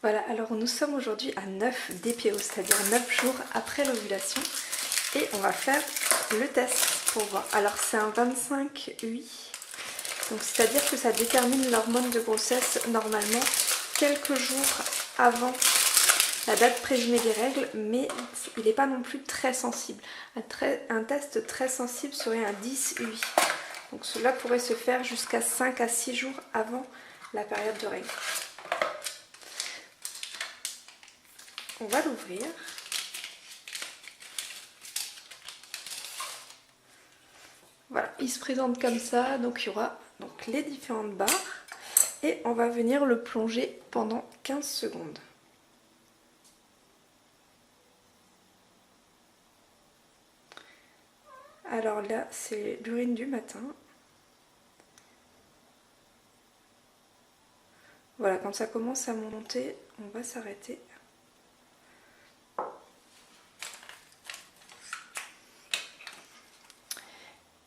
Voilà, alors nous sommes aujourd'hui à 9 DPO, c'est-à-dire 9 jours après l'ovulation. Et on va faire le test pour voir. Alors c'est un 25-8, donc c'est-à-dire que ça détermine l'hormone de grossesse normalement quelques jours avant la date présumée des règles, mais il n'est pas non plus très sensible. Un test très sensible serait un 10-8. Donc cela pourrait se faire jusqu'à 5 à 6 jours avant la période de règles. On va l'ouvrir. Voilà, il se présente comme ça, donc il y aura donc les différentes barres et on va venir le plonger pendant 15 secondes. Alors là, c'est l'urine du matin. Voilà, quand ça commence à monter, on va s'arrêter.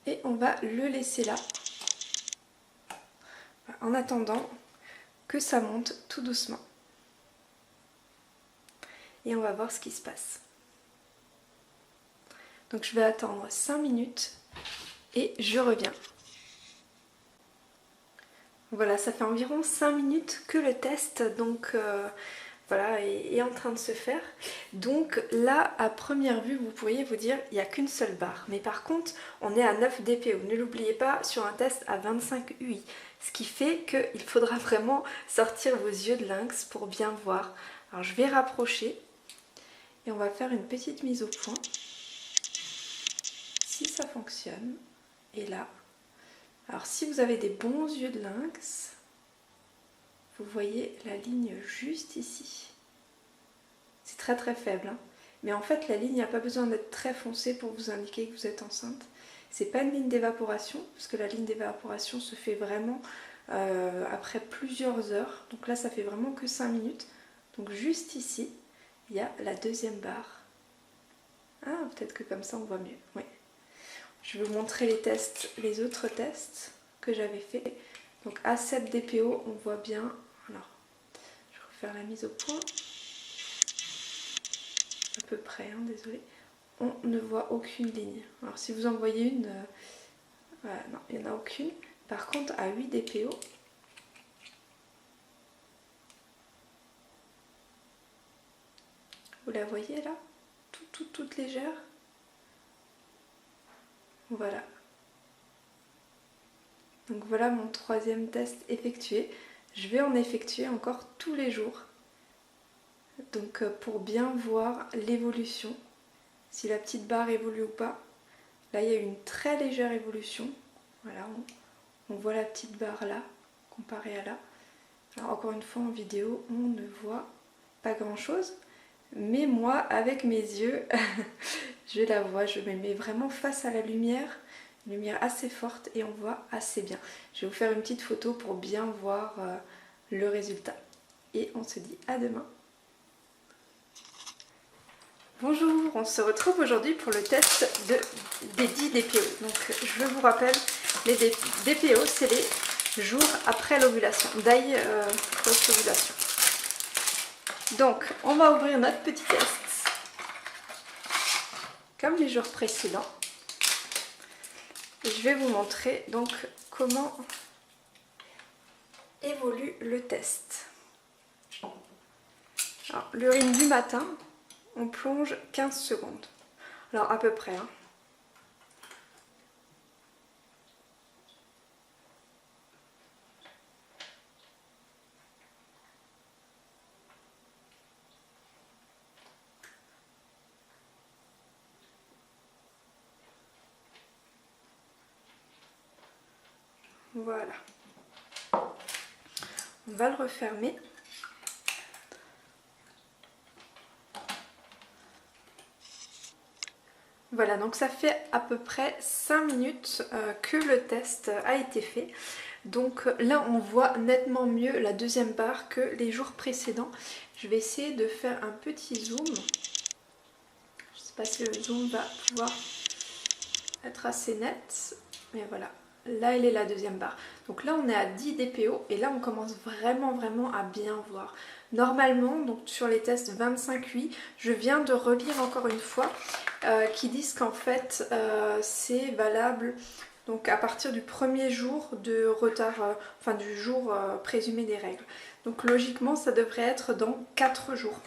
Et on va le laisser là, en attendant que ça monte tout doucement. Et on va voir ce qui se passe. Donc je vais attendre 5 minutes et je reviens. Voilà, ça fait environ 5 minutes que le test voilà, est en train de se faire. Donc là, à première vue, vous pourriez vous dire il n'y a qu'une seule barre. Mais par contre, on est à 9 DPO. Ne l'oubliez pas, sur un test à 25 UI. Ce qui fait qu'il faudra vraiment sortir vos yeux de lynx pour bien voir. Alors je vais rapprocher et on va faire une petite mise au point. Si ça fonctionne. Et là. Alors si vous avez des bons yeux de lynx, vous voyez la ligne juste ici. C'est très très faible, hein. Mais en fait la ligne n'a pas besoin d'être très foncée pour vous indiquer que vous êtes enceinte. C'est pas une ligne d'évaporation, parce que la ligne d'évaporation se fait vraiment après plusieurs heures. Donc là ça fait vraiment que 5 minutes. Donc juste ici, il y a la deuxième barre. Ah, peut-être que comme ça on voit mieux. Oui. Je vais vous montrer les tests, les autres tests que j'avais fait. Donc à 7 DPO, on voit bien. Alors, je vais refaire la mise au point. À peu près, hein, désolé. On ne voit aucune ligne. Alors si vous en voyez une, voilà, non, il n'y en a aucune. Par contre, à 8 DPO, vous la voyez là, toute légère. Voilà. Donc voilà mon troisième test effectué. Je vais en effectuer encore tous les jours. Donc pour bien voir l'évolution, si la petite barre évolue ou pas. Là il y a une très légère évolution. Voilà, on voit la petite barre là, comparée à là. Alors encore une fois en vidéo, on ne voit pas grand chose. Mais moi, avec mes yeux, je la vois, je me mets vraiment face à la lumière. Une lumière assez forte et on voit assez bien. Je vais vous faire une petite photo pour bien voir le résultat. Et on se dit à demain. Bonjour, on se retrouve aujourd'hui pour le test des 10 DPO. Donc je vous rappelle, les DPO c'est les jours après l'ovulation, post-ovulation. Donc on va ouvrir notre petit test, comme les jours précédents. Et je vais vous montrer donc comment évolue le test. Alors l'urine du matin, on plonge 15 secondes. Alors à peu près, hein. Voilà. On va le refermer. Voilà, donc ça fait à peu près 5 minutes que le test a été fait. Donc là, on voit nettement mieux la deuxième barre que les jours précédents. Je vais essayer de faire un petit zoom. Je ne sais pas si le zoom va pouvoir être assez net, mais voilà. là elle est la deuxième barre. Donc là on est à 10 DPO et là on commence vraiment à bien voir. Normalement, donc sur les tests 25-8, je viens de relire encore une fois qui disent qu'en fait c'est valable donc à partir du premier jour de retard, enfin du jour présumé des règles. Donc logiquement ça devrait être dans 4 jours.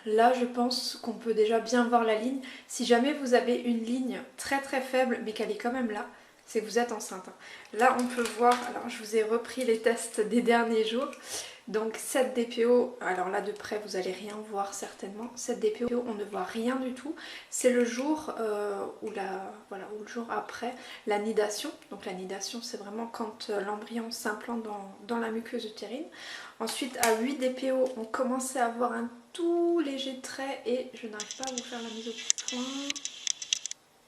Là je pense qu'on peut déjà bien voir la ligne. Si jamais vous avez une ligne très faible mais qu'elle est quand même là, c'est que vous êtes enceinte. Là on peut voir, alors je vous ai repris les tests des derniers jours. Donc 7 DPO, alors là de près vous allez rien voir certainement. 7 DPO on ne voit rien du tout. C'est le jour ou le jour après la nidation. Donc la nidation c'est vraiment quand l'embryon s'implante dans la muqueuse utérine. Ensuite à 8 DPO on commençait à avoir un tout léger trait et je n'arrive pas à vous faire la mise au point.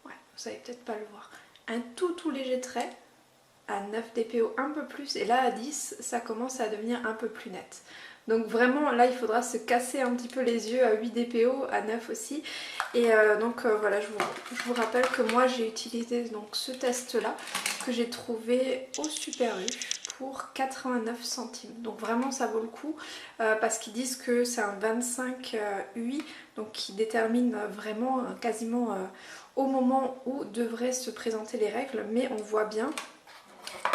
Ouais, vous savez peut-être pas le voir. Un tout léger trait. À 9 DPO un peu plus et là à 10 ça commence à devenir un peu plus net. Donc vraiment là il faudra se casser un petit peu les yeux à 8 DPO, à 9 aussi. Et voilà, je vous rappelle que moi j'ai utilisé donc ce test là que j'ai trouvé au Super U pour 89 centimes. Donc vraiment ça vaut le coup parce qu'ils disent que c'est un 25 UI donc qui détermine vraiment quasiment au moment où devraient se présenter les règles, mais on voit bien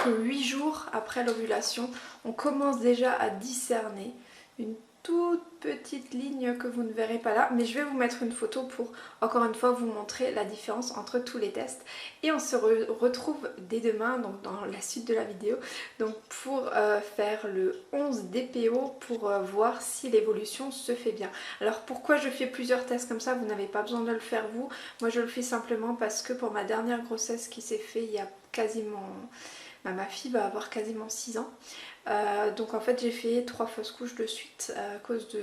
que 8 jours après l'ovulation, on commence déjà à discerner une toute petite ligne que vous ne verrez pas là, mais je vais vous mettre une photo pour encore une fois vous montrer la différence entre tous les tests. Et on se retrouve dès demain, donc dans la suite de la vidéo, donc pour faire le 11 DPO pour voir si l'évolution se fait bien. Alors pourquoi je fais plusieurs tests comme ça, vous n'avez pas besoin de le faire vous, moi je le fais simplement parce que pour ma dernière grossesse qui s'est fait il y a quasiment... ma fille va avoir quasiment 6 ans. Donc en fait j'ai fait 3 fausses couches de suite à cause de...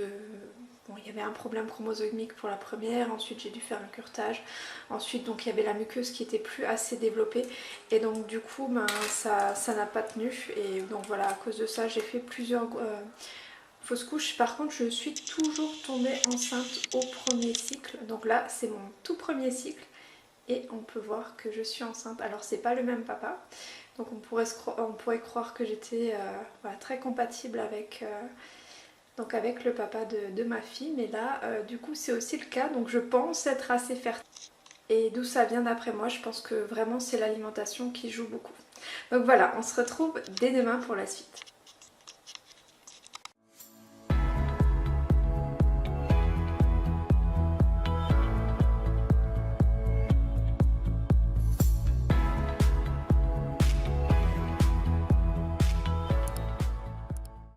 Bon, il y avait un problème chromosomique pour la première, ensuite j'ai dû faire un curetage, ensuite donc il y avait la muqueuse qui était plus assez développée et donc du coup ça n'a pas tenu et donc voilà, à cause de ça j'ai fait plusieurs fausses couches. Par contre je suis toujours tombée enceinte au premier cycle, donc là c'est mon tout premier cycle et on peut voir que je suis enceinte. Alors c'est pas le même papa, donc on pourrait croire que j'étais voilà, très compatible avec, avec le papa de ma fille, mais là du coup c'est aussi le cas, donc je pense être assez fertile. Et d'où ça vient d'après moi, je pense que vraiment c'est l'alimentation qui joue beaucoup. Donc voilà, on se retrouve dès demain pour la suite.